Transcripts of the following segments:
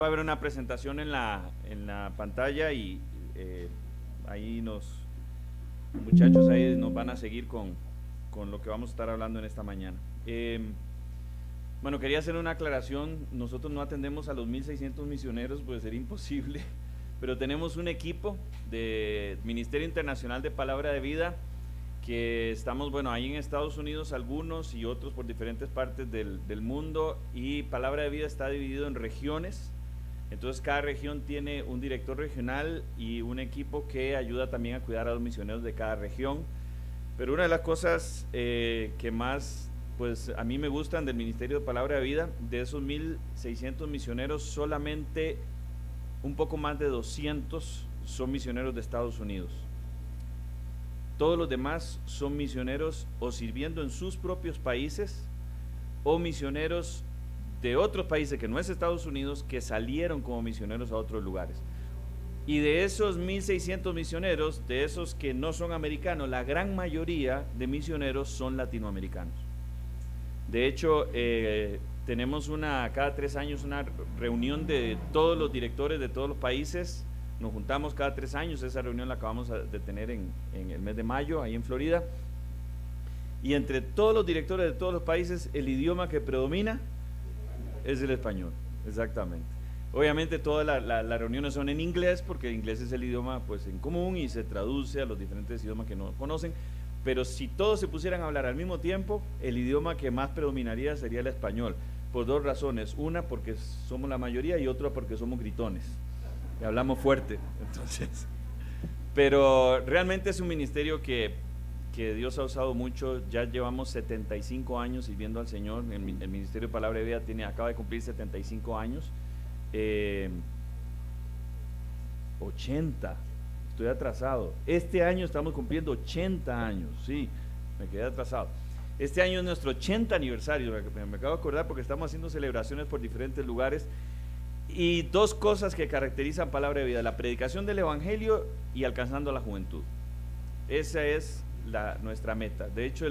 Va a haber una presentación en la pantalla y ahí muchachos ahí nos van a seguir con lo que vamos a estar hablando en esta mañana. Bueno, quería hacer una aclaración. Nosotros no atendemos a los 1.600 misioneros, pues sería imposible, pero tenemos un equipo de Ministerio Internacional de Palabra de Vida que estamos, bueno, ahí en Estados Unidos algunos y otros por diferentes partes del mundo, y Palabra de Vida está dividido en regiones. Entonces cada región tiene un director regional y un equipo que ayuda también a cuidar a los misioneros de cada región. Pero una de las cosas que más pues a mí me gustan del Ministerio de Palabra de Vida, de esos 1.600 misioneros, solamente un poco más de 200 son misioneros de Estados Unidos. Todos los demás son misioneros o sirviendo en sus propios países o misioneros de otros países que no es Estados Unidos, que salieron como misioneros a otros lugares. Y de esos 1.600 misioneros, de esos que no son americanos, la gran mayoría de misioneros son latinoamericanos. De hecho, tenemos cada 3 años una reunión de todos los directores de todos los países. Nos juntamos cada 3 años, esa reunión la acabamos de tener en el mes de mayo, ahí en Florida. Y entre todos los directores de todos los países, el idioma que predomina es el español, exactamente. Obviamente todas las reuniones son en inglés, porque el inglés es el idioma pues en común y se traduce a los diferentes idiomas que no conocen, pero si todos se pusieran a hablar al mismo tiempo, el idioma que más predominaría sería el español, por 2 razones: una, porque somos la mayoría, y otra, porque somos gritones y hablamos fuerte. Entonces, pero realmente es un ministerio que Dios ha usado mucho. Ya llevamos 75 años sirviendo al Señor. El Ministerio de Palabra de Vida acaba de cumplir 75 años. 80, estoy atrasado. Este año estamos cumpliendo 80 años, sí, me quedé atrasado. Este año es nuestro 80 aniversario, me acabo de acordar porque estamos haciendo celebraciones por diferentes lugares. Y 2 cosas que caracterizan Palabra de Vida: la predicación del Evangelio y alcanzando a la juventud. Esa es nuestra meta. De hecho,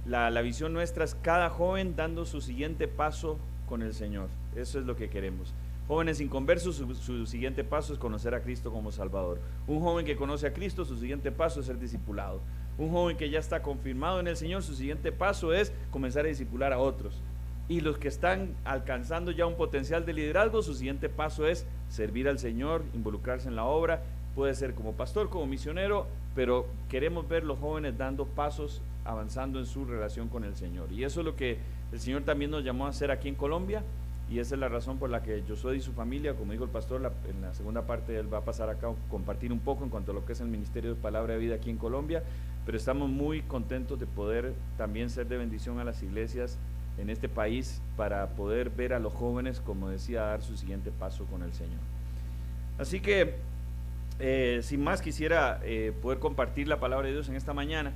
la visión nuestra es cada joven dando su siguiente paso con el Señor. Eso es lo que queremos. Jóvenes inconversos, su siguiente paso es conocer a Cristo como Salvador. Un joven que conoce a Cristo, su siguiente paso es ser discipulado. Un joven que ya está confirmado en el Señor, su siguiente paso es comenzar a discipular a otros. Y los que están alcanzando ya un potencial de liderazgo, su siguiente paso es servir al Señor, involucrarse en la obra. Puede ser como pastor, como misionero, pero queremos ver los jóvenes dando pasos, avanzando en su relación con el Señor. Y eso es lo que el Señor también nos llamó a hacer aquí en Colombia, y esa es la razón por la que Josué y su familia, como dijo el pastor, en la segunda parte él va a pasar acá a compartir un poco en cuanto a lo que es el Ministerio de Palabra de Vida aquí en Colombia, pero estamos muy contentos de poder también ser de bendición a las iglesias en este país, para poder ver a los jóvenes, como decía, dar su siguiente paso con el Señor. Así que sin más, quisiera poder compartir la palabra de Dios en esta mañana.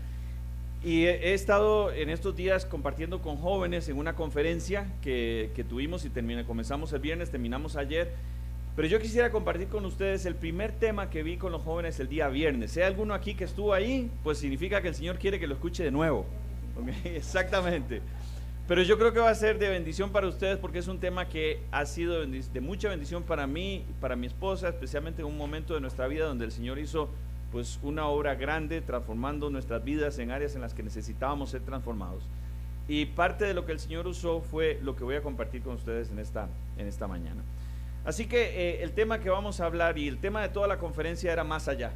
Y he estado en estos días compartiendo con jóvenes en una conferencia que tuvimos y comenzamos el viernes, terminamos ayer. Pero yo quisiera compartir con ustedes el primer tema que vi con los jóvenes el día viernes. Si hay alguno aquí que estuvo ahí, pues significa que el Señor quiere que lo escuche de nuevo. ¿Okay? Exactamente. Pero yo creo que va a ser de bendición para ustedes, porque es un tema que ha sido de mucha bendición para mí, para mi esposa, especialmente en un momento de nuestra vida donde el Señor hizo pues una obra grande, transformando nuestras vidas en áreas en las que necesitábamos ser transformados. Y parte de lo que el Señor usó fue lo que voy a compartir con ustedes en esta mañana. Así que el tema que vamos a hablar, y el tema de toda la conferencia, era más allá,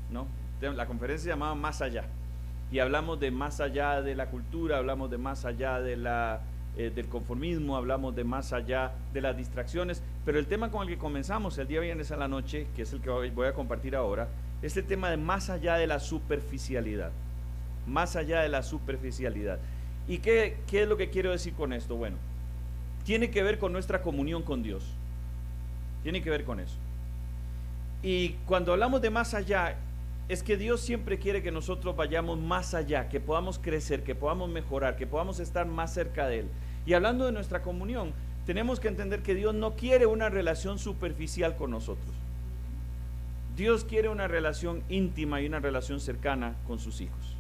¿no? La conferencia se llamaba Más Allá. Y hablamos de más allá de la cultura, hablamos de más allá del conformismo, hablamos de más allá de las distracciones. Pero el tema con el que comenzamos el día viernes a la noche, que es el que voy a compartir ahora, es el tema de más allá de la superficialidad. Más allá de la superficialidad. ¿Y qué es lo que quiero decir con esto? Bueno, tiene que ver con nuestra comunión con Dios. Tiene que ver con eso. Y cuando hablamos de más allá, es que Dios siempre quiere que nosotros vayamos más allá, que podamos crecer, que podamos mejorar, que podamos estar más cerca de Él. Y hablando de nuestra comunión, tenemos que entender que Dios no quiere una relación superficial con nosotros. Dios quiere una relación íntima y una relación cercana con sus hijos.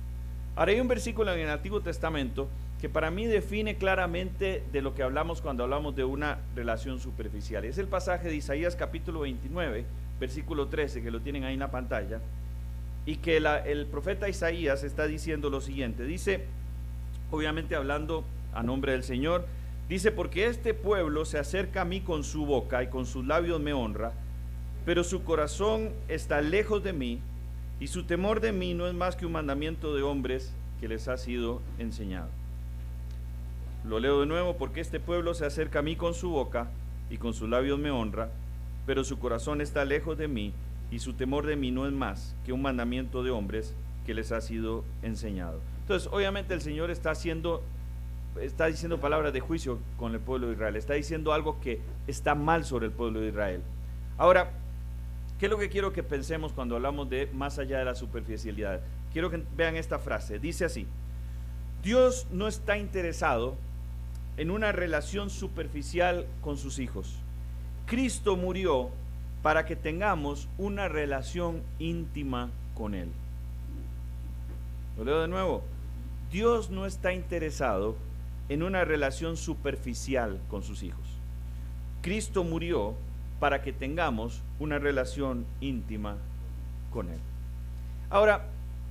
Ahora, hay un versículo en el Antiguo Testamento que para mí define claramente de lo que hablamos cuando hablamos de una relación superficial. Es el pasaje de Isaías capítulo 29, versículo 13, que lo tienen ahí en la pantalla, y que el profeta Isaías está diciendo lo siguiente. Dice, obviamente hablando a nombre del Señor, dice: porque este pueblo se acerca a mí con su boca y con sus labios me honra, pero su corazón está lejos de mí, y su temor de mí no es más que un mandamiento de hombres que les ha sido enseñado. Lo leo de nuevo: porque este pueblo se acerca a mí con su boca y con sus labios me honra, pero su corazón está lejos de mí, y su temor de mí no es más que un mandamiento de hombres que les ha sido enseñado. Entonces, obviamente el Señor está diciendo palabras de juicio con el pueblo de Israel, está diciendo algo que está mal sobre el pueblo de Israel. Ahora, ¿qué es lo que quiero que pensemos cuando hablamos de más allá de la superficialidad? Quiero que vean esta frase, dice así: Dios no está interesado en una relación superficial con sus hijos. Cristo murió para que tengamos una relación íntima con Él. Lo leo de nuevo: Dios no está interesado en una relación superficial con sus hijos. Cristo murió para que tengamos una relación íntima con Él. Ahora,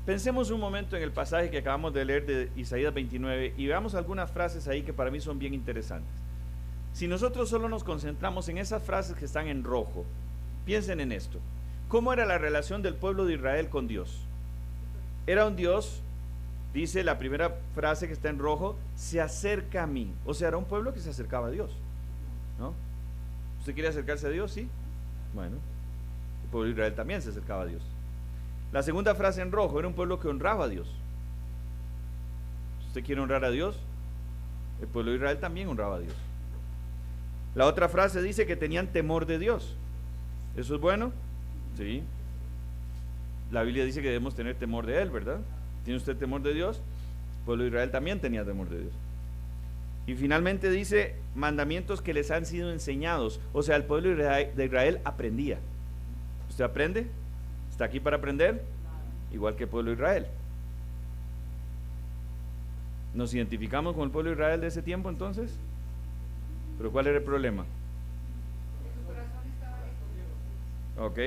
pensemos un momento en el pasaje que acabamos de leer de Isaías 29 y veamos algunas frases ahí que para mí son bien interesantes. Si nosotros solo nos concentramos en esas frases que están en rojo, piensen en esto. ¿Cómo era la relación del pueblo de Israel con Dios? Era un Dios, dice la primera frase que está en rojo, se acerca a mí. O sea, era un pueblo que se acercaba a Dios, ¿no? ¿Usted quiere acercarse a Dios? Sí. Bueno, el pueblo de Israel también se acercaba a Dios. La segunda frase en rojo era un pueblo que honraba a Dios. ¿Usted quiere honrar a Dios? El pueblo de Israel también honraba a Dios. La otra frase dice que tenían temor de Dios. ¿Eso es bueno? Sí. La Biblia dice que debemos tener temor de Él, ¿verdad? ¿Tiene usted temor de Dios? El pueblo de Israel también tenía temor de Dios. Y finalmente dice mandamientos que les han sido enseñados. O sea, el pueblo de Israel aprendía. ¿Usted aprende? ¿Está aquí para aprender? Igual que el pueblo de Israel. ¿Nos identificamos con el pueblo de Israel de ese tiempo entonces? ¿Pero cuál era el problema? Ok,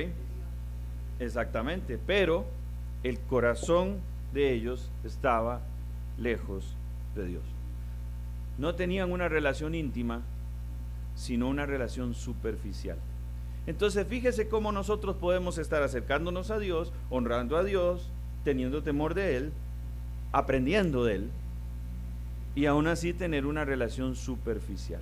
exactamente, pero el corazón de ellos estaba lejos de Dios. No tenían una relación íntima, sino una relación superficial. Entonces fíjese cómo nosotros podemos estar acercándonos a Dios, honrando a Dios, teniendo temor de Él, aprendiendo de Él, y aún así tener una relación superficial.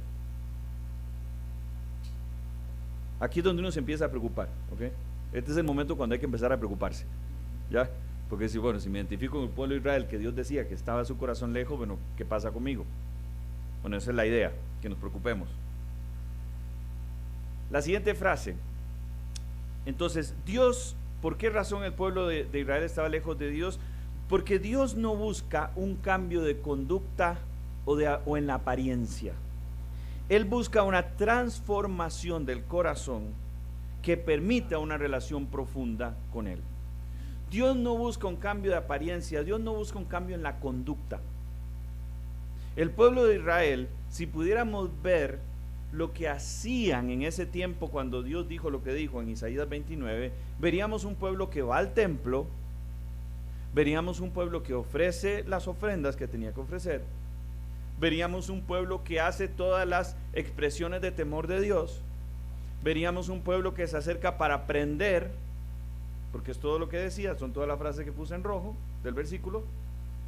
Aquí es donde uno se empieza a preocupar, ¿ok? Este es el momento cuando hay que empezar a preocuparse, ¿ya? Porque si me identifico con el pueblo de Israel, que Dios decía que estaba su corazón lejos, bueno, ¿qué pasa conmigo? Bueno, esa es la idea, que nos preocupemos. La siguiente frase. Entonces, Dios, ¿por qué razón el pueblo de Israel estaba lejos de Dios? Porque Dios no busca un cambio de conducta o en la apariencia. Él busca una transformación del corazón que permita una relación profunda con Él. Dios no busca un cambio de apariencia, Dios no busca un cambio en la conducta. El pueblo de Israel, si pudiéramos ver lo que hacían en ese tiempo cuando Dios dijo lo que dijo en Isaías 29, veríamos un pueblo que va al templo, veríamos un pueblo que ofrece las ofrendas que tenía que ofrecer, veríamos un pueblo que hace todas las expresiones de temor de Dios, veríamos un pueblo que se acerca para aprender, porque es todo lo que decía, son todas las frases que puse en rojo del versículo,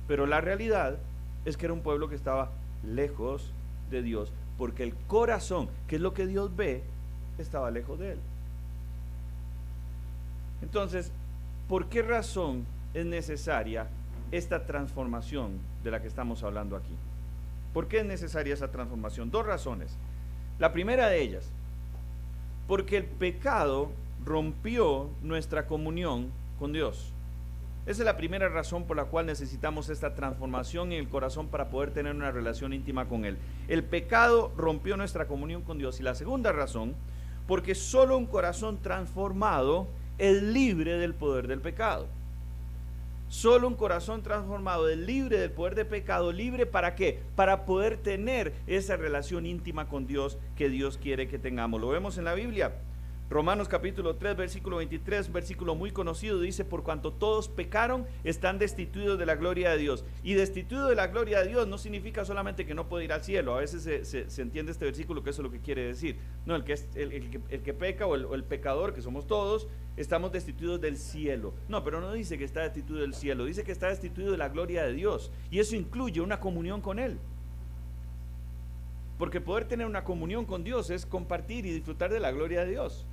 pero la realidad es que era un pueblo que estaba lejos de Dios, porque el corazón, que es lo que Dios ve, estaba lejos de Él. Entonces, ¿por qué razón es necesaria esta transformación de la que estamos hablando aquí? ¿Por qué es necesaria esa transformación? Dos razones. La primera de ellas, porque el pecado rompió nuestra comunión con Dios. Esa es la primera razón por la cual necesitamos esta transformación en el corazón para poder tener una relación íntima con Él. El pecado rompió nuestra comunión con Dios. Y la segunda razón, porque solo un corazón transformado es libre del poder del pecado. Solo un corazón transformado es libre del poder de pecado. ¿Libre para qué? Para poder tener esa relación íntima con Dios que Dios quiere que tengamos. Lo vemos en la Biblia. Romanos capítulo 3, versículo 23, un versículo muy conocido, dice: por cuanto todos pecaron, están destituidos de la gloria de Dios. Y destituido de la gloria de Dios no significa solamente que no puede ir al cielo. A veces se entiende este versículo que eso es lo que quiere decir. No, el que peca o el pecador, que somos todos, estamos destituidos del cielo. No, pero no dice que está destituido del cielo, dice que está destituido de la gloria de Dios. Y eso incluye una comunión con Él. Porque poder tener una comunión con Dios es compartir y disfrutar de la gloria de Dios.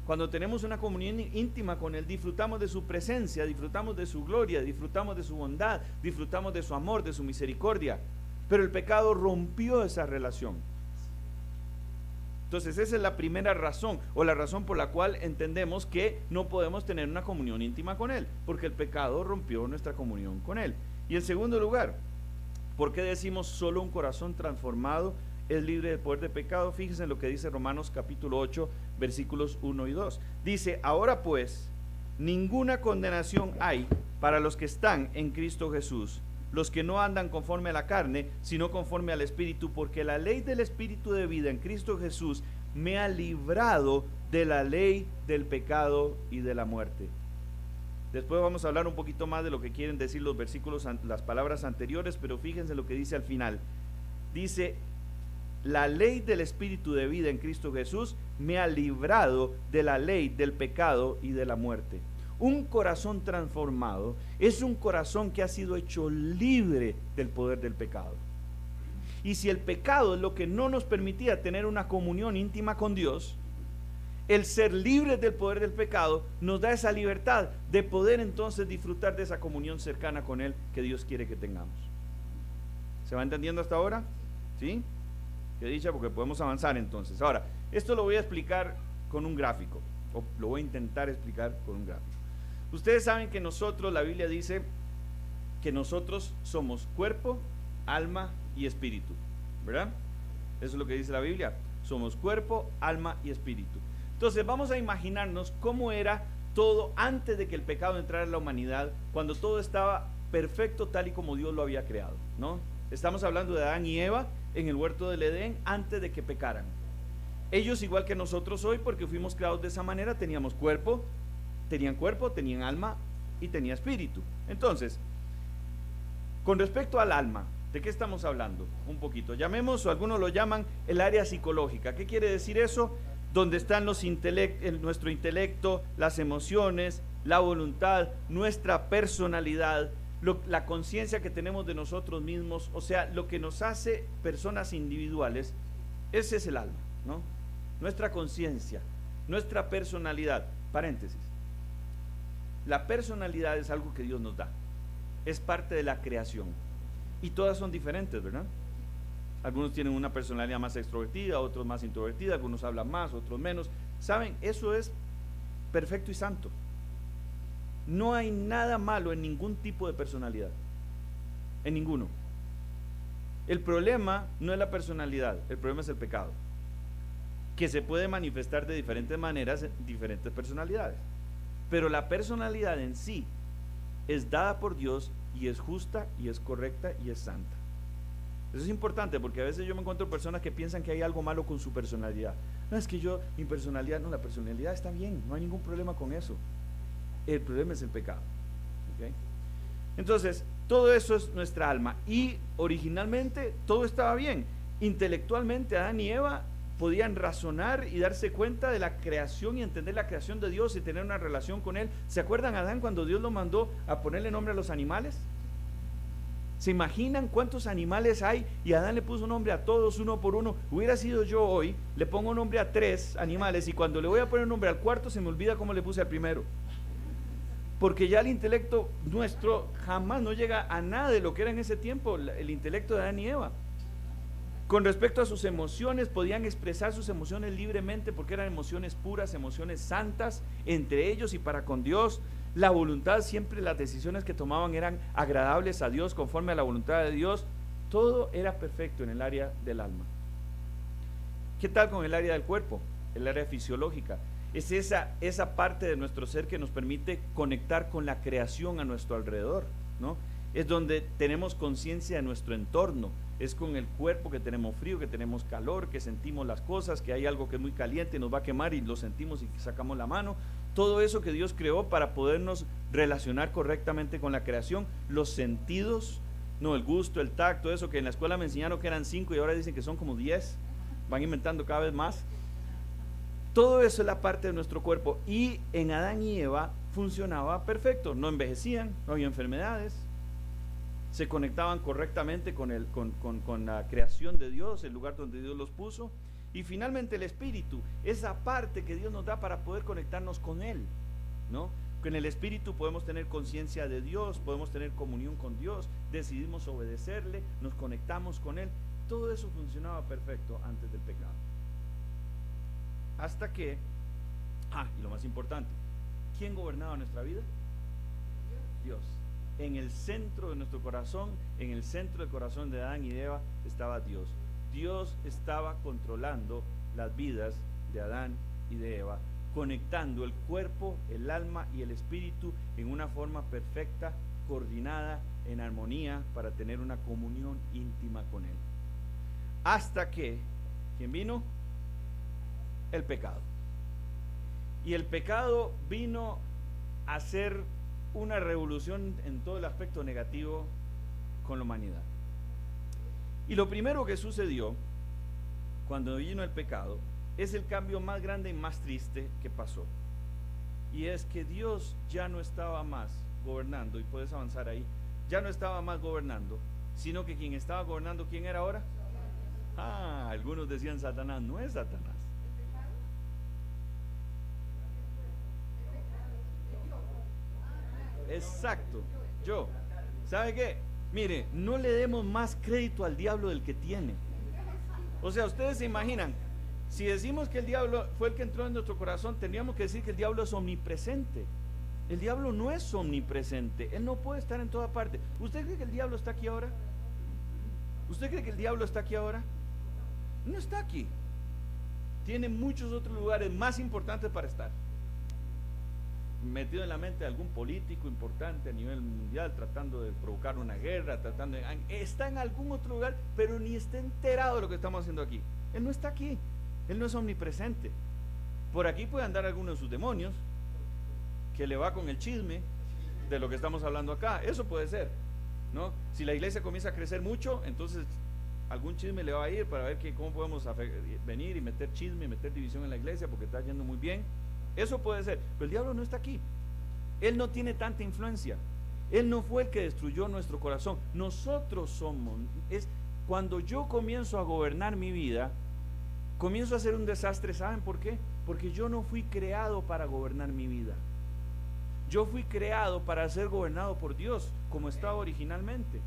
Cuando tenemos una comunión íntima con Él, disfrutamos de su presencia, disfrutamos de su gloria, disfrutamos de su bondad, disfrutamos de su amor, de su misericordia. Pero el pecado rompió esa relación. Entonces esa es la primera razón, o la razón por la cual entendemos que no podemos tener una comunión íntima con Él, porque el pecado rompió nuestra comunión con Él. Y en segundo lugar, ¿por qué decimos solo un corazón transformado es libre del poder de pecado? Fíjense en lo que dice Romanos capítulo 8, versículos 1 y 2. Dice: ahora pues, ninguna condenación hay para los que están en Cristo Jesús, los que no andan conforme a la carne, sino conforme al Espíritu, porque la ley del Espíritu de vida en Cristo Jesús me ha librado de la ley del pecado y de la muerte. Después vamos a hablar un poquito más de lo que quieren decir los versículos, las palabras anteriores, pero fíjense lo que dice al final. Dice: la ley del Espíritu de vida en Cristo Jesús me ha librado de la ley del pecado y de la muerte. Un corazón transformado es un corazón que ha sido hecho libre del poder del pecado. Y si el pecado es lo que no nos permitía tener una comunión íntima con Dios, el ser libres del poder del pecado nos da esa libertad de poder entonces disfrutar de esa comunión cercana con Él que Dios quiere que tengamos. ¿Se va entendiendo hasta ahora? ¿Sí? Qué dicha, porque podemos avanzar entonces. Ahora, esto lo voy a explicar con un gráfico, o lo voy a intentar explicar con un gráfico. Ustedes saben que nosotros, la Biblia dice que nosotros somos cuerpo, alma y espíritu, ¿verdad? Eso es lo que dice la Biblia. Somos cuerpo, alma y espíritu. Entonces vamos a imaginarnos cómo era todo antes de que el pecado entrara en la humanidad, cuando todo estaba perfecto tal y como Dios lo había creado, ¿no? Estamos hablando de Adán y Eva en el huerto del Edén antes de que pecaran. Ellos, igual que nosotros hoy, porque fuimos creados de esa manera, tenían cuerpo, tenían alma y tenía espíritu. Entonces, con respecto al alma, ¿de qué estamos hablando? Un poquito, llamemos, o algunos lo llaman, el área psicológica. ¿Qué quiere decir eso? Donde están nuestro intelecto, las emociones, la voluntad, nuestra personalidad, la conciencia que tenemos de nosotros mismos, o sea, lo que nos hace personas individuales. Ese es el alma, ¿no? Nuestra conciencia, nuestra personalidad. Paréntesis: la personalidad es algo que Dios nos da, es parte de la creación, y todas son diferentes, ¿verdad? Algunos tienen una personalidad más extrovertida, otros más introvertida, algunos hablan más, otros menos. ¿Saben? Eso es perfecto y santo. No hay nada malo en ningún tipo de personalidad, en ninguno. El problema no es la personalidad, el problema es el pecado, que se puede manifestar de diferentes maneras en diferentes personalidades. Pero la personalidad en sí es dada por Dios y es justa y es correcta y es santa. Eso es importante, porque a veces yo me encuentro personas que piensan que hay algo malo con su personalidad. No, es que mi personalidad, no, la personalidad está bien, no hay ningún problema con eso. El problema es el pecado. ¿Okay? Entonces, todo eso es nuestra alma, y originalmente todo estaba bien. Intelectualmente Adán y Eva podían razonar y darse cuenta de la creación y entender la creación de Dios y tener una relación con Él. ¿Se acuerdan Adán cuando Dios lo mandó a ponerle nombre a los animales? ¿Se imaginan cuántos animales hay? Y Adán le puso nombre a todos, uno por uno. Hubiera sido yo hoy, le pongo nombre a 3 animales, y cuando le voy a poner nombre al cuarto se me olvida cómo le puse al primero, porque ya el intelecto nuestro jamás no llega a nada de lo que era en ese tiempo el intelecto de Adán y Eva. Con respecto a sus emociones, podían expresar sus emociones libremente, porque eran emociones puras, emociones santas entre ellos y para con Dios. La voluntad, siempre las decisiones que tomaban eran agradables a Dios, conforme a la voluntad de Dios. Todo era perfecto en el área del alma. ¿Qué tal con el área del cuerpo? el área fisiológica. Es esa parte de nuestro ser que nos permite conectar con la creación a nuestro alrededor, ¿no? Es donde tenemos conciencia de nuestro entorno, es con el cuerpo que tenemos frío, que tenemos calor, que sentimos las cosas, que hay algo que es muy caliente y nos va a quemar y lo sentimos y sacamos la mano. Todo eso que Dios creó para podernos relacionar correctamente con la creación, los sentidos, no, el gusto, el tacto, eso que en la escuela me enseñaron que eran 5 y ahora dicen que son como 10, van inventando cada vez más. Todo eso es la parte de nuestro cuerpo, y en Adán y Eva funcionaba perfecto, no envejecían, no había enfermedades, se conectaban correctamente con la creación de Dios, el lugar donde Dios los puso. Y finalmente el espíritu, esa parte que Dios nos da para poder conectarnos con Él, ¿no? Con el espíritu podemos tener conciencia de Dios, podemos tener comunión con Dios, decidimos obedecerle, nos conectamos con Él. Todo eso funcionaba perfecto antes del pecado. Hasta que, y lo más importante, ¿quién gobernaba nuestra vida? Dios. En el centro de nuestro corazón, en el centro del corazón de Adán y de Eva, estaba Dios. Dios estaba controlando las vidas de Adán y de Eva, conectando el cuerpo, el alma y el espíritu en una forma perfecta, coordinada, en armonía, para tener una comunión íntima con Él. Hasta que, ¿quién vino? El pecado. Y el pecado vino a hacer una revolución en todo el aspecto negativo con la humanidad. Y lo primero que sucedió cuando vino el pecado es el cambio más grande y más triste que pasó. Y es que Dios ya no estaba más gobernando, y puedes avanzar ahí, ya no estaba más gobernando, sino que quien estaba gobernando, ¿quién era ahora? Algunos decían Satanás. No es Satanás. Exacto, yo. ¿Sabe qué? Mire, no le demos más crédito al diablo del que tiene. O sea, ustedes se imaginan, si decimos que el diablo fue el que entró en nuestro corazón, tendríamos que decir que el diablo es omnipresente. El diablo no es omnipresente, él no puede estar en toda parte. ¿Usted cree que el diablo está aquí ahora? ¿Usted cree que el diablo está aquí ahora? No está aquí. Tiene muchos otros lugares más importantes para estar. Metido en la mente de algún político importante a nivel mundial, tratando de provocar una guerra, está en algún otro lugar, pero ni está enterado de lo que estamos haciendo aquí. Él no está aquí, él no es omnipresente. Por aquí puede andar alguno de sus demonios, que le va con el chisme de lo que estamos hablando acá. Eso puede ser, ¿no? Si la iglesia comienza a crecer mucho, entonces algún chisme le va a ir para ver cómo podemos venir y meter chisme, meter división en la iglesia porque está yendo muy bien. Eso puede ser, pero el diablo no está aquí. Él no tiene tanta influencia. Él no fue el que destruyó nuestro corazón. Nosotros somos. Cuando yo comienzo a gobernar mi vida, comienzo a hacer un desastre. ¿Saben por qué? Porque yo no fui creado para gobernar mi vida. Yo fui creado para ser gobernado por Dios, como estaba originalmente.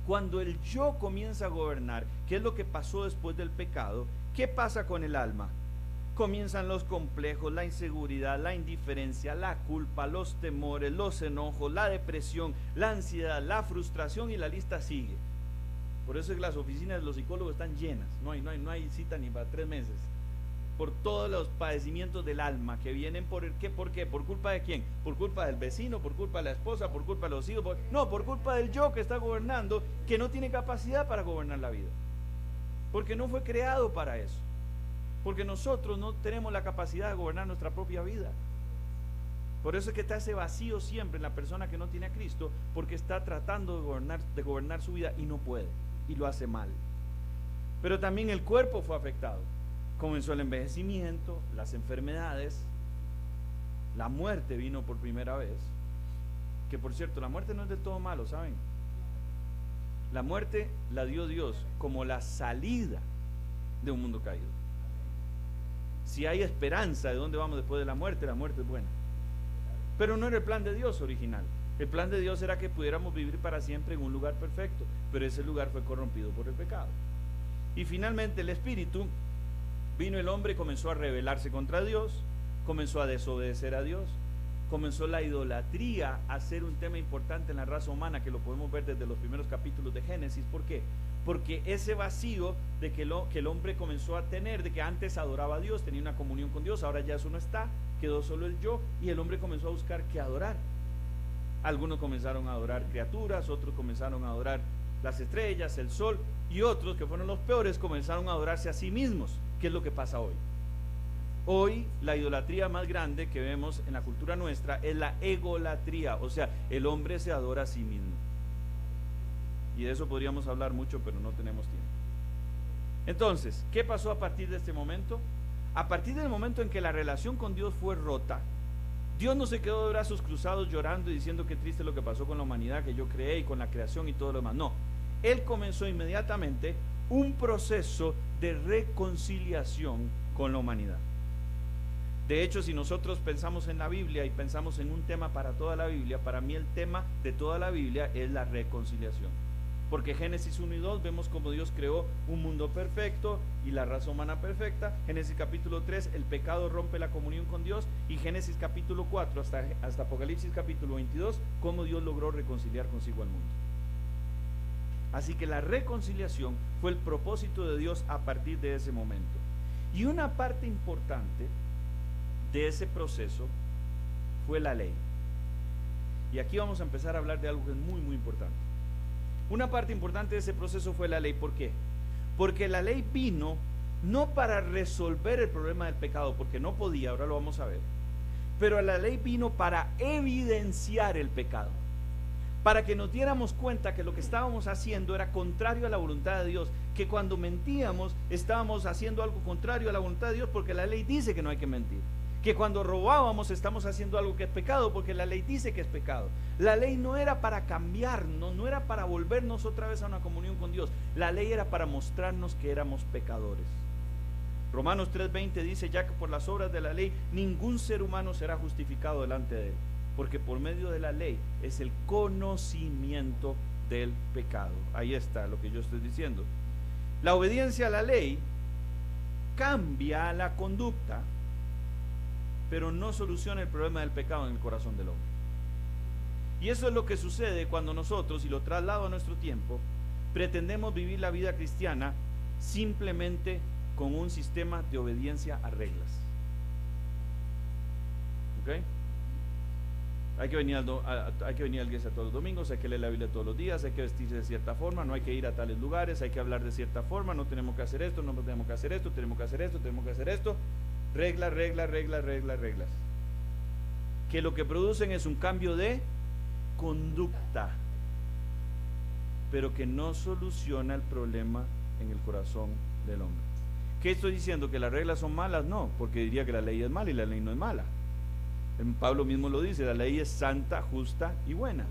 Cuando el yo comienza a gobernar, ¿qué es lo que pasó después del pecado? ¿Qué pasa con el alma? Comienzan los complejos, la inseguridad, la indiferencia, la culpa, los temores, los enojos, la depresión, la ansiedad, la frustración, y la lista sigue. Por eso es que las oficinas de los psicólogos están llenas, no hay cita ni para 3 meses. Por todos los padecimientos del alma que vienen ¿por qué? ¿Por culpa de quién? ¿Por culpa del vecino? ¿Por culpa de la esposa? ¿Por culpa de los hijos? No, por culpa del yo que está gobernando, que no tiene capacidad para gobernar la vida. Porque no fue creado para eso. Porque nosotros no tenemos la capacidad de gobernar nuestra propia vida. Por eso es que está ese vacío siempre en la persona que no tiene a Cristo, porque está tratando de gobernar su vida y no puede, y lo hace mal. Pero también el cuerpo fue afectado. Comenzó el envejecimiento, las enfermedades, la muerte vino por primera vez. Que por cierto, la muerte no es del todo malo, ¿saben? La muerte la dio Dios como la salida de un mundo caído. Si hay esperanza de dónde vamos después de la muerte es buena. Pero no era el plan de Dios original. El plan de Dios era que pudiéramos vivir para siempre en un lugar perfecto, pero ese lugar fue corrompido por el pecado. Y finalmente el espíritu, vino el hombre y comenzó a rebelarse contra Dios, comenzó a desobedecer a Dios, comenzó la idolatría a ser un tema importante en la raza humana, que lo podemos ver desde los primeros capítulos de Génesis. ¿Por qué? porque ese vacío de que el hombre comenzó a tener, de que antes adoraba a Dios, tenía una comunión con Dios, ahora ya eso no está, quedó solo el yo, y el hombre comenzó a buscar qué adorar. Algunos comenzaron a adorar criaturas, otros comenzaron a adorar las estrellas, el sol, y otros, que fueron los peores, comenzaron a adorarse a sí mismos. ¿Qué es lo que pasa hoy? Hoy la idolatría más grande que vemos en la cultura nuestra es la egolatría, o sea, el hombre se adora a sí mismo. Y de eso podríamos hablar mucho, pero no tenemos tiempo. Entonces, ¿qué pasó a partir de este momento? A partir del momento en que la relación con Dios fue rota, Dios no se quedó de brazos cruzados llorando y diciendo qué triste lo que pasó con la humanidad que yo creé y con la creación y todo lo demás. No, Él comenzó inmediatamente un proceso de reconciliación con la humanidad. De hecho, si nosotros pensamos en la Biblia y pensamos en un tema para toda la Biblia, para mí el tema de toda la Biblia es la reconciliación. Porque Génesis 1 y 2 vemos cómo Dios creó un mundo perfecto y la raza humana perfecta. Génesis capítulo 3, el pecado rompe la comunión con Dios. Y Génesis capítulo 4 hasta Apocalipsis capítulo 22, cómo Dios logró reconciliar consigo al mundo. Así que la reconciliación fue el propósito de Dios a partir de ese momento. Y una parte importante de ese proceso fue la ley. Y aquí vamos a empezar a hablar de algo que es muy, muy importante. Una parte importante de ese proceso fue la ley. ¿Por qué? Porque la ley vino no para resolver el problema del pecado, porque no podía, ahora lo vamos a ver, pero la ley vino para evidenciar el pecado, para que nos diéramos cuenta que lo que estábamos haciendo era contrario a la voluntad de Dios, que cuando mentíamos estábamos haciendo algo contrario a la voluntad de Dios, porque la ley dice que no hay que mentir. Que cuando robábamos estamos haciendo algo que es pecado, porque la ley dice que es pecado. La ley no era para cambiarnos, no era para volvernos otra vez a una comunión con Dios. La ley era para mostrarnos que éramos pecadores. Romanos 3:20 dice, ya que por las obras de la ley ningún ser humano será justificado delante de él, porque por medio de la ley es el conocimiento del pecado. Ahí está lo que yo estoy diciendo. La obediencia a la ley cambia la conducta, pero no soluciona el problema del pecado en el corazón del hombre. Y eso es lo que sucede cuando nosotros, y lo traslado a nuestro tiempo, pretendemos vivir la vida cristiana simplemente con un sistema de obediencia a reglas. ¿Ok? Hay que venir a la iglesia todos los domingos, hay que leer la Biblia todos los días, hay que vestirse de cierta forma, no hay que ir a tales lugares, hay que hablar de cierta forma, no tenemos que hacer esto, no tenemos que hacer esto, tenemos que hacer esto, tenemos que hacer esto. Reglas, reglas, reglas, reglas, reglas. Que lo que producen es un cambio de conducta, pero que no soluciona el problema en el corazón del hombre. ¿Qué estoy diciendo? ¿Que las reglas son malas? No, porque diría que la ley es mala y la ley no es mala. Pablo mismo lo dice, la ley es santa, justa y buena,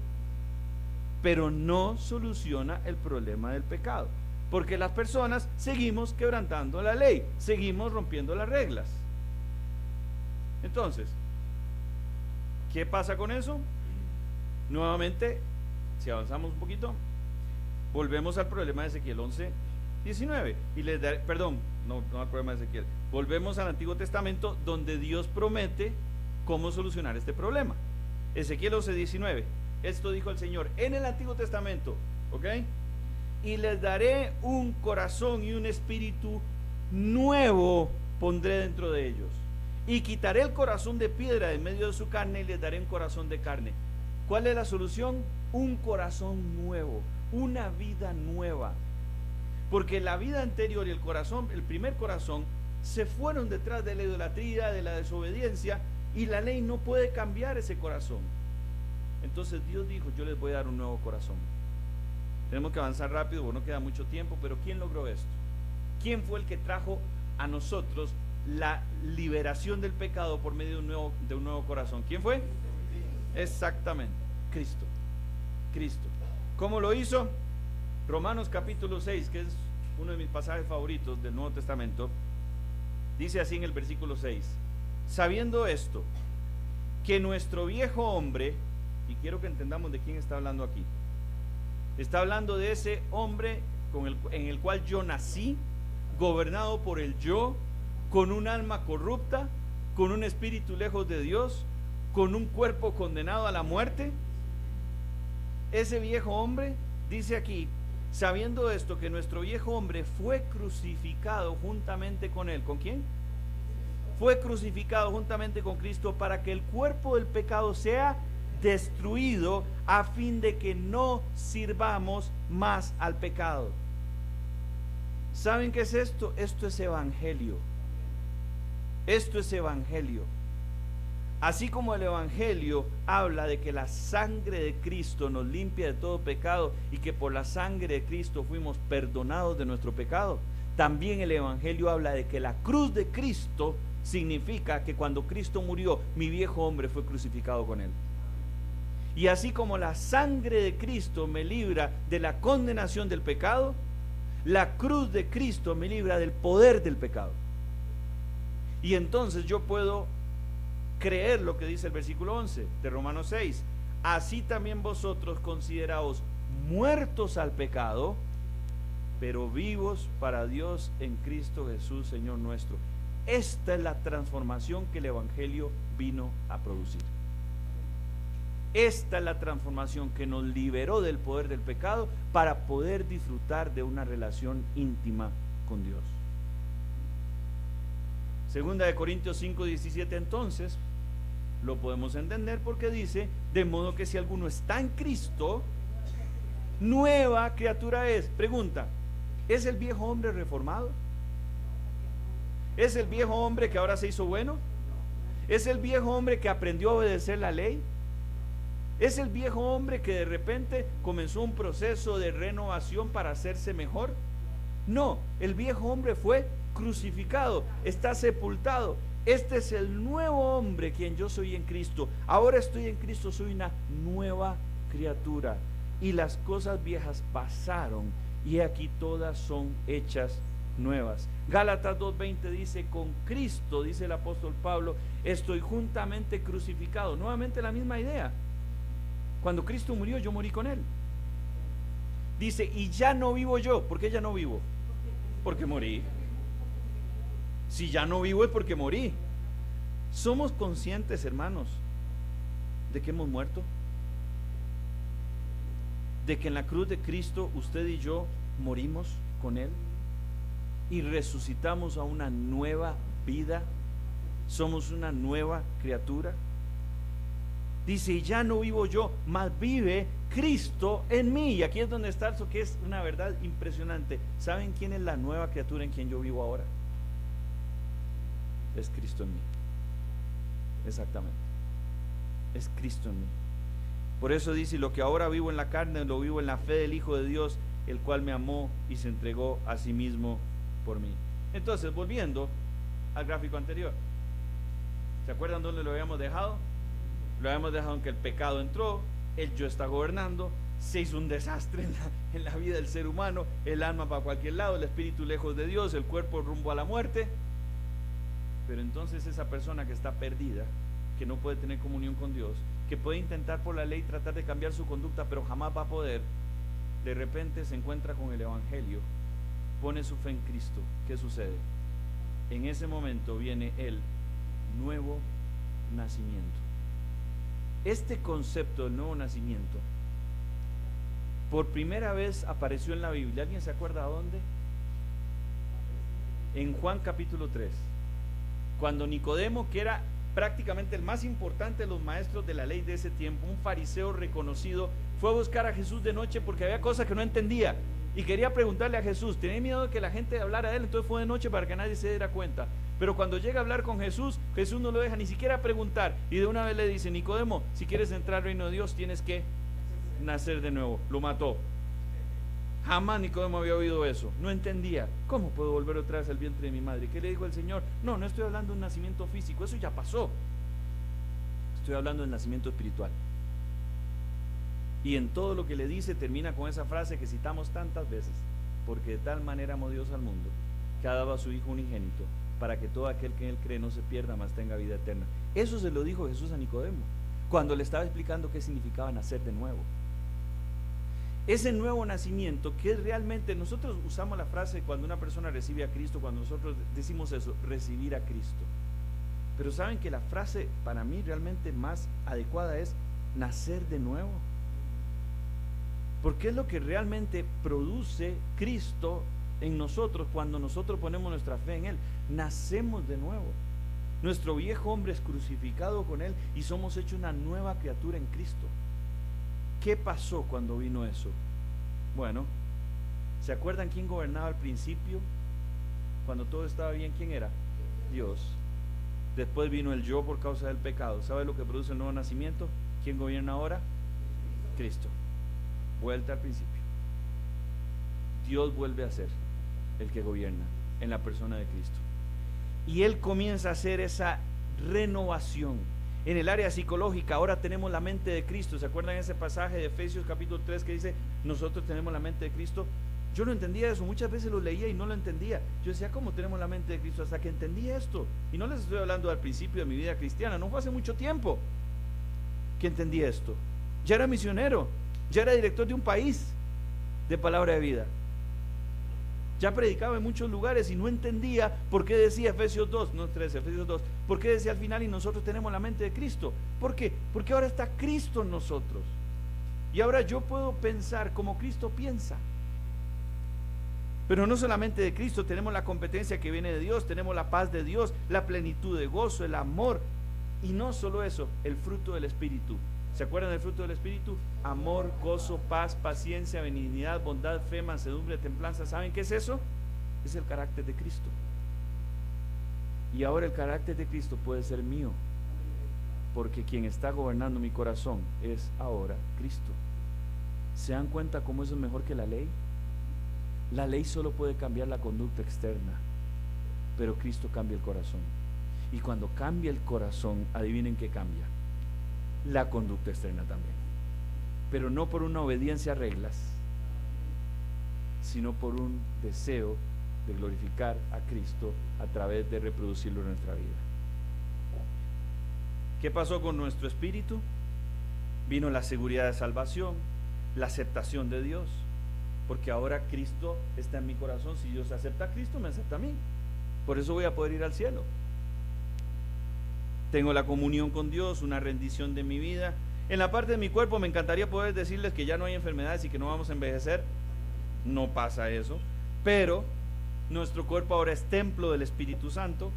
pero no soluciona el problema del pecado, porque las personas seguimos quebrantando la ley, seguimos rompiendo las reglas. Entonces, ¿qué pasa con eso? Nuevamente, si avanzamos un poquito, volvemos al problema de Ezequiel 11:19 y les daré, perdón, no al problema de Ezequiel, volvemos al Antiguo Testamento donde Dios promete cómo solucionar este problema. Ezequiel 11:19, esto dijo el Señor en el Antiguo Testamento, ¿ok? Y les daré un corazón y un espíritu nuevo pondré dentro de ellos, y quitaré el corazón de piedra de medio de su carne y les daré un corazón de carne. ¿Cuál es la solución? Un corazón nuevo, una vida nueva. Porque la vida anterior y el corazón, el primer corazón, se fueron detrás de la idolatría, de la desobediencia, y la ley no puede cambiar ese corazón. Entonces Dios dijo, yo les voy a dar un nuevo corazón. Tenemos que avanzar rápido porque no queda mucho tiempo, pero ¿quién logró esto? ¿Quién fue el que trajo a nosotros la liberación del pecado por medio de un nuevo corazón? ¿Quién fue? Exactamente, Cristo. Cristo. ¿Cómo lo hizo? Romanos capítulo 6, que es uno de mis pasajes favoritos del Nuevo Testamento, dice así en el versículo 6, sabiendo esto, que nuestro viejo hombre, y quiero que entendamos de quién está hablando aquí, está hablando de ese hombre en el cual yo nací, gobernado por el yo, con un alma corrupta, con un espíritu lejos de Dios, con un cuerpo condenado a la muerte. Ese viejo hombre, dice aquí, sabiendo esto, que nuestro viejo hombre fue crucificado juntamente con él. ¿Con quién? Fue crucificado juntamente con Cristo para que el cuerpo del pecado sea destruido, a fin de que no sirvamos más al pecado. ¿Saben qué es esto? Esto es evangelio. Esto es evangelio. Así como el evangelio habla de que la sangre de Cristo nos limpia de todo pecado y que por la sangre de Cristo fuimos perdonados de nuestro pecado, también el evangelio habla de que la cruz de Cristo significa que cuando Cristo murió, mi viejo hombre fue crucificado con él. Y así como la sangre de Cristo me libra de la condenación del pecado, la cruz de Cristo me libra del poder del pecado. Y entonces yo puedo creer lo que dice el versículo 11 de Romanos 6. Así también vosotros consideraos muertos al pecado, pero vivos para Dios en Cristo Jesús, Señor nuestro. Esta es la transformación que el evangelio vino a producir. Esta es la transformación que nos liberó del poder del pecado para poder disfrutar de una relación íntima con Dios. Segunda de Corintios 5:17, entonces lo podemos entender porque dice: de modo que si alguno está en Cristo, nueva criatura es. Pregunta: ¿es el viejo hombre reformado? ¿Es el viejo hombre que ahora se hizo bueno? ¿Es el viejo hombre que aprendió a obedecer la ley? ¿Es el viejo hombre que de repente comenzó un proceso de renovación para hacerse mejor? No, el viejo hombre fue crucificado, está sepultado. Este es el nuevo hombre quien yo soy en Cristo. Ahora estoy en Cristo, soy una nueva criatura. Y las cosas viejas pasaron, y aquí todas son hechas nuevas. Gálatas 2:20 dice: con Cristo, dice el apóstol Pablo, estoy juntamente crucificado. Nuevamente la misma idea. Cuando Cristo murió, yo morí con él. Dice: y ya no vivo yo. ¿Por qué ya no vivo? Porque morí. Si ya no vivo es porque morí. ¿Somos conscientes, hermanos, de que hemos muerto? De que en la cruz de Cristo usted y yo morimos con él y resucitamos a una nueva vida. Somos una nueva criatura. Dice: y ya no vivo yo, mas vive Cristo en mí. Y aquí es donde está eso, que es una verdad impresionante. ¿Saben quién es la nueva criatura en quien yo vivo ahora? Es Cristo en mí. Exactamente. Es Cristo en mí. Por eso dice: lo que ahora vivo en la carne, lo vivo en la fe del Hijo de Dios, el cual me amó y se entregó a sí mismo por mí. Entonces, volviendo al gráfico anterior, ¿se acuerdan dónde lo habíamos dejado? Lo habíamos dejado en que el pecado entró, el yo está gobernando, se hizo un desastre en la vida del ser humano, el alma para cualquier lado, el espíritu lejos de Dios, el cuerpo rumbo a la muerte. Pero entonces esa persona que está perdida, que no puede tener comunión con Dios, que puede intentar por la ley tratar de cambiar su conducta, pero jamás va a poder, de repente se encuentra con el evangelio, pone su fe en Cristo. ¿Qué sucede? En ese momento viene el nuevo nacimiento. Este concepto del nuevo nacimiento por primera vez apareció en la Biblia. ¿Alguien se acuerda a dónde? En Juan capítulo 3, cuando Nicodemo, que era prácticamente el más importante de los maestros de la ley de ese tiempo, un fariseo reconocido, fue a buscar a Jesús de noche porque había cosas que no entendía y quería preguntarle a Jesús. Tenía miedo de que la gente hablara de él, entonces fue de noche para que nadie se diera cuenta. Pero cuando llega a hablar con Jesús, Jesús no lo deja ni siquiera preguntar, y de una vez le dice: Nicodemo, si quieres entrar al reino de Dios tienes que nacer de nuevo. Lo mató. Jamás Nicodemo había oído eso, no entendía. ¿Cómo puedo volver otra vez al vientre de mi madre? ¿Qué le dijo el Señor? No, no estoy hablando de un nacimiento físico, eso ya pasó. Estoy hablando del nacimiento espiritual. Y en todo lo que le dice termina con esa frase que citamos tantas veces: porque de tal manera amó Dios al mundo, que ha dado a su Hijo unigénito, para que todo aquel que en él cree no se pierda, mas tenga vida eterna. Eso se lo dijo Jesús a Nicodemo cuando le estaba explicando qué significaba nacer de nuevo. Ese nuevo nacimiento, que es realmente, nosotros usamos la frase cuando una persona recibe a Cristo, cuando nosotros decimos eso, recibir a Cristo. Pero saben que la frase para mí realmente más adecuada es nacer de nuevo. Porque es lo que realmente produce Cristo en nosotros cuando nosotros ponemos nuestra fe en Él. Nacemos de nuevo. Nuestro viejo hombre es crucificado con Él y somos hechos una nueva criatura en Cristo. ¿Qué pasó cuando vino eso? Bueno, ¿se acuerdan quién gobernaba al principio? Cuando todo estaba bien, ¿quién era? Dios. Después vino el yo por causa del pecado. ¿Sabe lo que produce el nuevo nacimiento? ¿Quién gobierna ahora? Cristo. Vuelta al principio. Dios vuelve a ser el que gobierna en la persona de Cristo. Y Él comienza a hacer esa renovación. En el área psicológica, ahora tenemos la mente de Cristo. ¿Se acuerdan ese pasaje de Efesios capítulo 3 que dice, nosotros tenemos la mente de Cristo? Yo no entendía eso, muchas veces lo leía y no lo entendía. Yo decía, ¿cómo tenemos la mente de Cristo? Hasta que entendí esto. Y no les estoy hablando al principio de mi vida cristiana, no fue hace mucho tiempo que entendí esto. Ya era misionero, ya era director de un país de palabra de vida. Ya predicaba en muchos lugares y no entendía por qué decía Efesios 2, no 13, Efesios 2, por qué decía al final y nosotros tenemos la mente de Cristo. ¿Por qué? Porque ahora está Cristo en nosotros. Y ahora yo puedo pensar como Cristo piensa. Pero no solamente de Cristo, tenemos la competencia que viene de Dios, tenemos la paz de Dios, la plenitud de gozo, el amor. Y no solo eso, el fruto del Espíritu. ¿Se acuerdan del fruto del Espíritu? Amor, gozo, paz, paciencia, benignidad, bondad, fe, mansedumbre, templanza. ¿Saben qué es eso? Es el carácter de Cristo. Y ahora el carácter de Cristo puede ser mío, porque quien está gobernando mi corazón es ahora Cristo. ¿Se dan cuenta cómo eso es mejor que la ley? La ley solo puede cambiar la conducta externa, pero Cristo cambia el corazón. Y cuando cambia el corazón, adivinen qué cambia. La conducta externa también, pero no por una obediencia a reglas, sino por un deseo de glorificar a Cristo a través de reproducirlo en nuestra vida. ¿Qué pasó con nuestro espíritu? Vino la seguridad de salvación, la aceptación de Dios, porque ahora Cristo está en mi corazón. Si Dios acepta a Cristo, me acepta a mí. Por eso voy a poder ir al cielo. Tengo la comunión con Dios, una rendición de mi vida. En la parte de mi cuerpo me encantaría poder decirles que ya no hay enfermedades y que no vamos a envejecer. No pasa eso. Pero nuestro cuerpo ahora es templo del Espíritu Santo.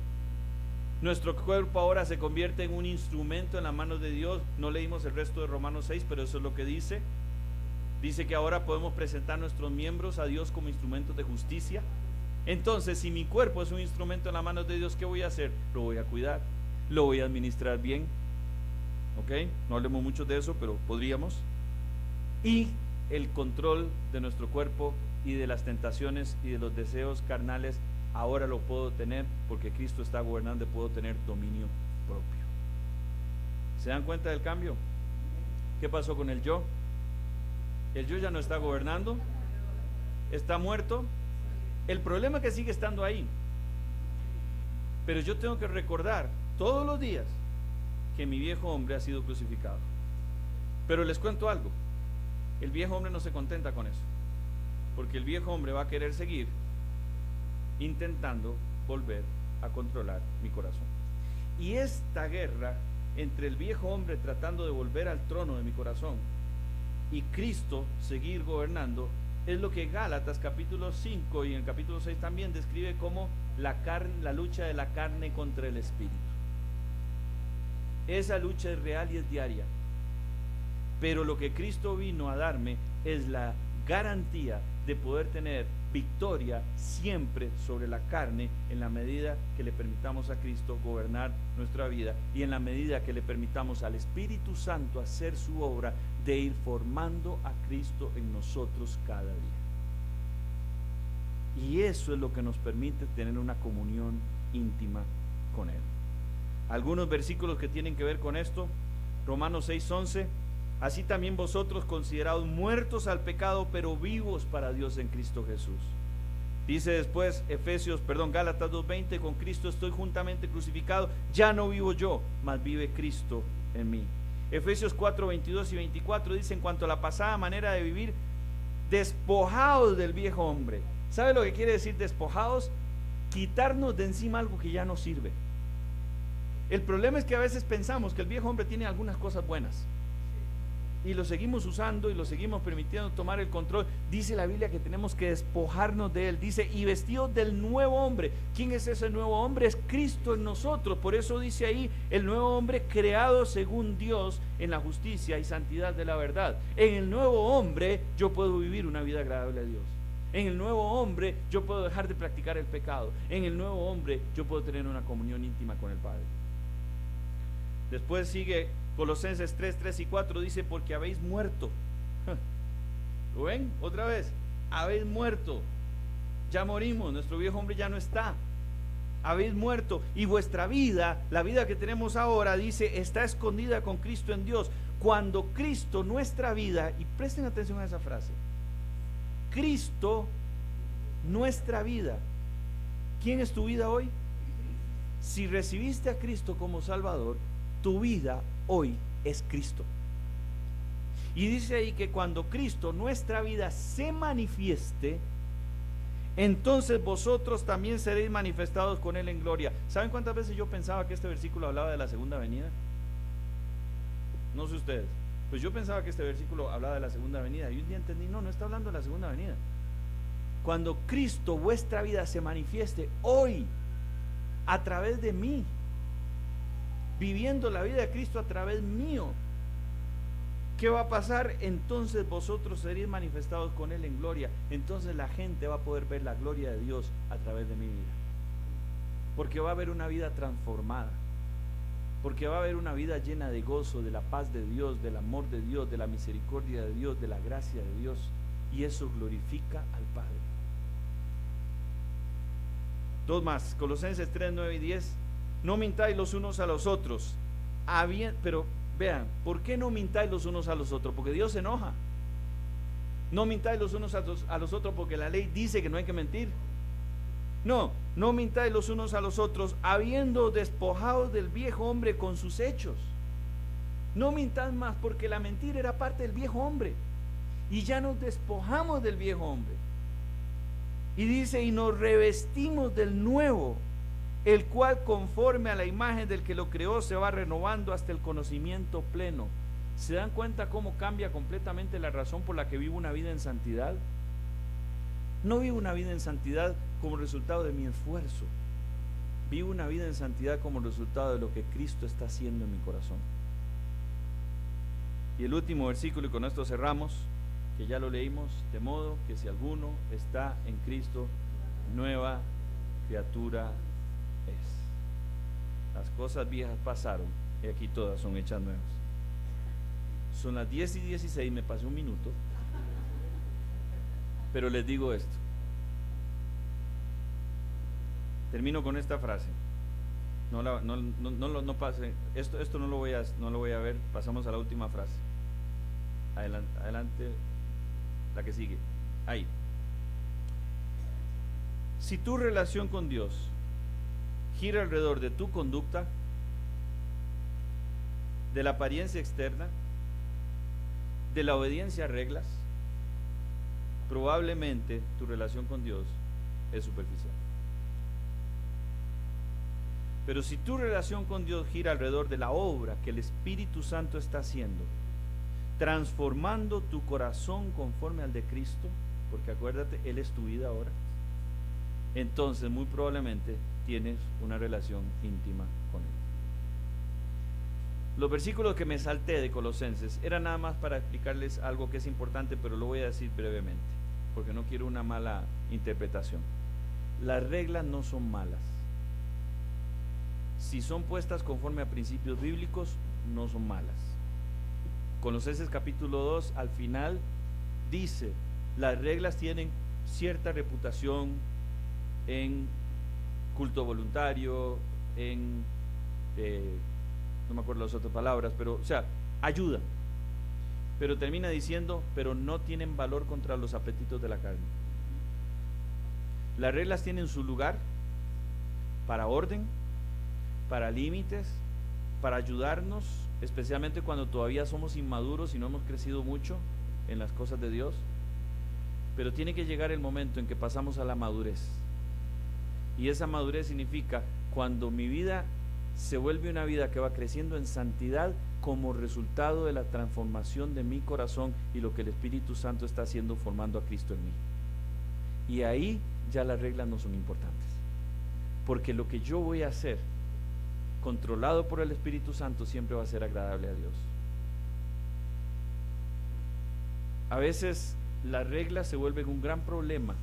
Nuestro cuerpo ahora se convierte en un instrumento en las manos de Dios. No leímos el resto de Romanos 6, pero eso es lo que dice. Dice que ahora podemos presentar nuestros miembros a Dios como instrumentos de justicia. Entonces, si mi cuerpo es un instrumento en las manos de Dios, ¿qué voy a hacer? Lo voy a cuidar. Lo voy a administrar bien. ¿Ok? No hablemos mucho de eso, pero podríamos. Y el control de nuestro cuerpo y de las tentaciones y de los deseos carnales, ahora lo puedo tener porque Cristo está gobernando y puedo tener dominio propio. ¿Se dan cuenta del cambio? ¿Qué pasó con el yo? El yo ya no está gobernando. Está muerto. El problema es que sigue estando ahí. Pero yo tengo que recordar todos los días que mi viejo hombre ha sido crucificado. Pero les cuento algo, el viejo hombre no se contenta con eso, porque el viejo hombre va a querer seguir intentando volver a controlar mi corazón. Y esta guerra entre el viejo hombre tratando de volver al trono de mi corazón y Cristo seguir gobernando es lo que Gálatas capítulo 5 y en el capítulo 6 también describe como la lucha de la carne contra el espíritu. Esa lucha es real y es diaria, pero lo que Cristo vino a darme es la garantía de poder tener victoria siempre sobre la carne en la medida que le permitamos a Cristo gobernar nuestra vida y en la medida que le permitamos al Espíritu Santo hacer su obra de ir formando a Cristo en nosotros cada día. Y eso es lo que nos permite tener una comunión íntima con Él. Algunos versículos que tienen que ver con esto, Romanos 6:11, así también vosotros considerados muertos al pecado, pero vivos para Dios en Cristo Jesús. Dice después Gálatas 2:20, con Cristo estoy juntamente crucificado, ya no vivo yo, mas vive Cristo en mí. Efesios 4:22 y 24 dice, en cuanto a la pasada manera de vivir, despojados del viejo hombre. ¿Sabe lo que quiere decir despojados? Quitarnos de encima algo que ya no sirve. El problema es que a veces pensamos que el viejo hombre tiene algunas cosas buenas y lo seguimos usando y lo seguimos permitiendo tomar el control. Dice la Biblia que tenemos que despojarnos de él. Dice, y vestidos del nuevo hombre. ¿Quién es ese nuevo hombre? Es Cristo en nosotros. Por eso dice ahí, el nuevo hombre creado según Dios en la justicia y santidad de la verdad. En el nuevo hombre yo puedo vivir una vida agradable a Dios. En el nuevo hombre yo puedo dejar de practicar el pecado. En el nuevo hombre yo puedo tener una comunión íntima con el Padre. Después sigue Colosenses 3, 3 y 4, dice, porque habéis muerto. ¿Lo ven? Otra vez, habéis muerto. Ya morimos, nuestro viejo hombre ya no está. Habéis muerto y vuestra vida, la vida que tenemos ahora, dice, está escondida con Cristo en Dios. Cuando Cristo, nuestra vida, y presten atención a esa frase, Cristo, nuestra vida. ¿Quién es tu vida hoy? Si recibiste a Cristo como Salvador, tu vida hoy es Cristo. Y dice ahí que cuando Cristo, nuestra vida, se manifieste, entonces vosotros también seréis manifestados con Él en gloria. ¿Saben cuántas veces yo pensaba que este versículo hablaba de la segunda venida? No sé ustedes. Pues yo pensaba que este versículo hablaba de la segunda venida. Y un día entendí, no está hablando de la segunda venida. Cuando Cristo, vuestra vida, se manifieste hoy, a través de mí, viviendo la vida de Cristo a través mío, ¿qué va a pasar? Entonces vosotros seréis manifestados con Él en gloria. Entonces la gente va a poder ver la gloria de Dios a través de mi vida, porque va a haber una vida transformada, porque va a haber una vida llena de gozo, de la paz de Dios, del amor de Dios, de la misericordia de Dios, de la gracia de Dios, y eso glorifica al Padre. Dos más, Colosenses 3, 9 y 10. No mintáis los unos a los otros. Pero vean, ¿por qué no mintáis los unos a los otros? Porque Dios se enoja. No mintáis los unos a los otros porque la ley dice que no hay que mentir. No mintáis los unos a los otros, habiendo despojado del viejo hombre con sus hechos. No mintáis más, porque la mentira era parte del viejo hombre, y ya nos despojamos del viejo hombre. Y dice, y nos revestimos del nuevo, el cual conforme a la imagen del que lo creó se va renovando hasta el conocimiento pleno. ¿Se dan cuenta cómo cambia completamente la razón por la que vivo una vida en santidad? No vivo una vida en santidad como resultado de mi esfuerzo. Vivo una vida en santidad como resultado de lo que Cristo está haciendo en mi corazón. Y el último versículo, y con esto cerramos, que ya lo leímos, de modo que si alguno está en Cristo, nueva criatura es. Las cosas viejas pasaron y aquí todas son hechas nuevas. Son las 10:16, me pasé un minuto, pero les digo esto. Termino con esta frase. No pase. Esto no lo voy a ver. Pasamos a la última frase. Adelante, la que sigue. Ahí. Si tu relación con Dios gira alrededor de tu conducta, de la apariencia externa, de la obediencia a reglas, probablemente tu relación con Dios es superficial. Pero si tu relación con Dios gira alrededor de la obra que el Espíritu Santo está haciendo, transformando tu corazón conforme al de Cristo, porque acuérdate, Él es tu vida ahora, entonces muy probablemente tienes una relación íntima con Él. Los versículos que me salté de Colosenses eran nada más para explicarles algo que es importante, pero lo voy a decir brevemente, porque no quiero una mala interpretación. Las reglas no son malas. Si son puestas conforme a principios bíblicos, no son malas. Colosenses capítulo 2 al final dice, las reglas tienen cierta reputación en culto voluntario, en no me acuerdo las otras palabras, pero o sea, ayudan. Pero termina diciendo, pero no tienen valor contra los apetitos de la carne. Las reglas tienen su lugar para orden, para límites, para ayudarnos, especialmente cuando todavía somos inmaduros y no hemos crecido mucho en las cosas de Dios. Pero tiene que llegar el momento en que pasamos a la madurez. Y esa madurez significa cuando mi vida se vuelve una vida que va creciendo en santidad como resultado de la transformación de mi corazón y lo que el Espíritu Santo está haciendo formando a Cristo en mí. Y ahí ya las reglas no son importantes, porque lo que yo voy a hacer, controlado por el Espíritu Santo, siempre va a ser agradable a Dios. A veces las reglas se vuelven un gran problema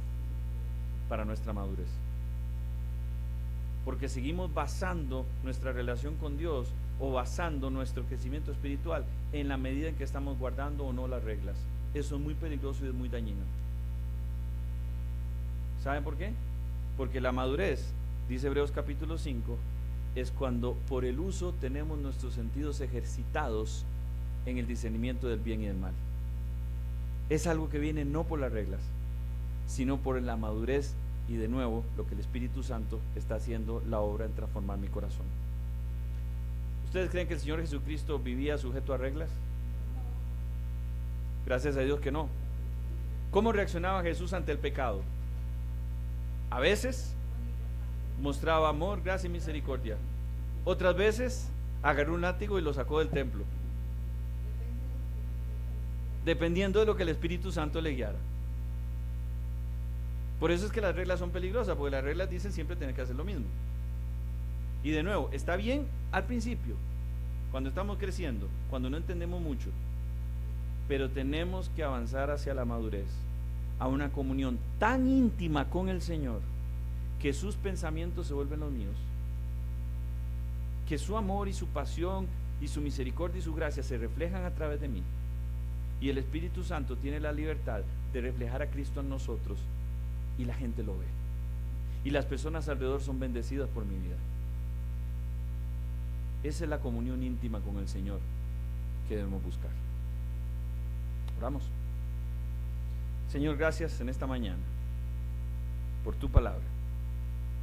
para nuestra madurez, porque seguimos basando nuestra relación con Dios o basando nuestro crecimiento espiritual en la medida en que estamos guardando o no las reglas. Eso es muy peligroso y es muy dañino. ¿Saben por qué? Porque la madurez, dice Hebreos capítulo 5, es cuando por el uso tenemos nuestros sentidos ejercitados en el discernimiento del bien y del mal. Es algo que viene no por las reglas, sino por la madurez y de nuevo lo que el Espíritu Santo está haciendo la obra en transformar mi corazón. ¿Ustedes creen que el Señor Jesucristo vivía sujeto a reglas? Gracias a Dios que no. ¿Cómo reaccionaba Jesús ante el pecado? A veces mostraba amor, gracia y misericordia. Otras veces agarró un látigo y lo sacó del templo, dependiendo de lo que el Espíritu Santo le guiara. Por eso es que las reglas son peligrosas, porque las reglas dicen siempre tener que hacer lo mismo. Y de nuevo, está bien al principio, cuando estamos creciendo, cuando no entendemos mucho, pero tenemos que avanzar hacia la madurez, a una comunión tan íntima con el Señor, que sus pensamientos se vuelven los míos, que su amor y su pasión y su misericordia y su gracia se reflejan a través de mí, y el Espíritu Santo tiene la libertad de reflejar a Cristo en nosotros, y la gente lo ve, y las personas alrededor son bendecidas por mi vida. Esa es la comunión íntima con el Señor que debemos buscar. Oramos. Señor, gracias en esta mañana por tu palabra,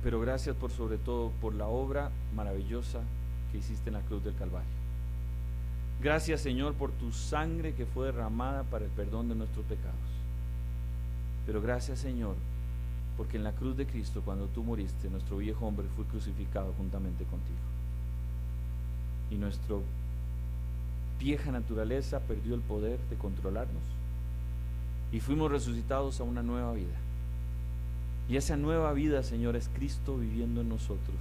pero gracias por sobre todo por la obra maravillosa que hiciste en la cruz del Calvario. Gracias, Señor, por tu sangre que fue derramada para el perdón de nuestros pecados. Pero gracias, Señor, porque en la cruz de Cristo, cuando tú moriste, nuestro viejo hombre fue crucificado juntamente contigo, y nuestra vieja naturaleza perdió el poder de controlarnos, y fuimos resucitados a una nueva vida. Y esa nueva vida, Señor, es Cristo viviendo en nosotros.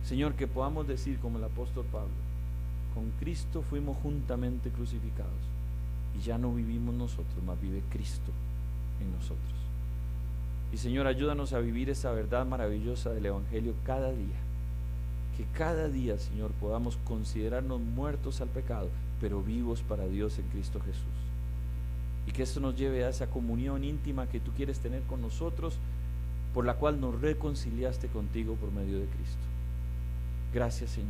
Señor, que podamos decir como el apóstol Pablo: con Cristo fuimos juntamente crucificados, y ya no vivimos nosotros, mas vive Cristo en nosotros. Y Señor, ayúdanos a vivir esa verdad maravillosa del Evangelio cada día. Que cada día, Señor, podamos considerarnos muertos al pecado, pero vivos para Dios en Cristo Jesús. Y que esto nos lleve a esa comunión íntima que tú quieres tener con nosotros, por la cual nos reconciliaste contigo por medio de Cristo. Gracias, Señor.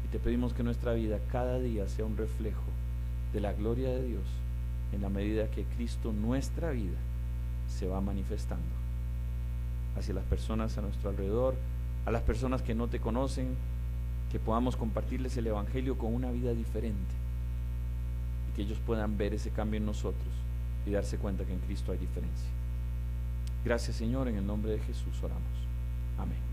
Y te pedimos que nuestra vida cada día sea un reflejo de la gloria de Dios, en la medida que Cristo, nuestra vida, se va manifestando hacia las personas a nuestro alrededor, a las personas que no te conocen, que podamos compartirles el Evangelio con una vida diferente, y que ellos puedan ver ese cambio en nosotros y darse cuenta que en Cristo hay diferencia. Gracias, Señor, en el nombre de Jesús oramos. Amén.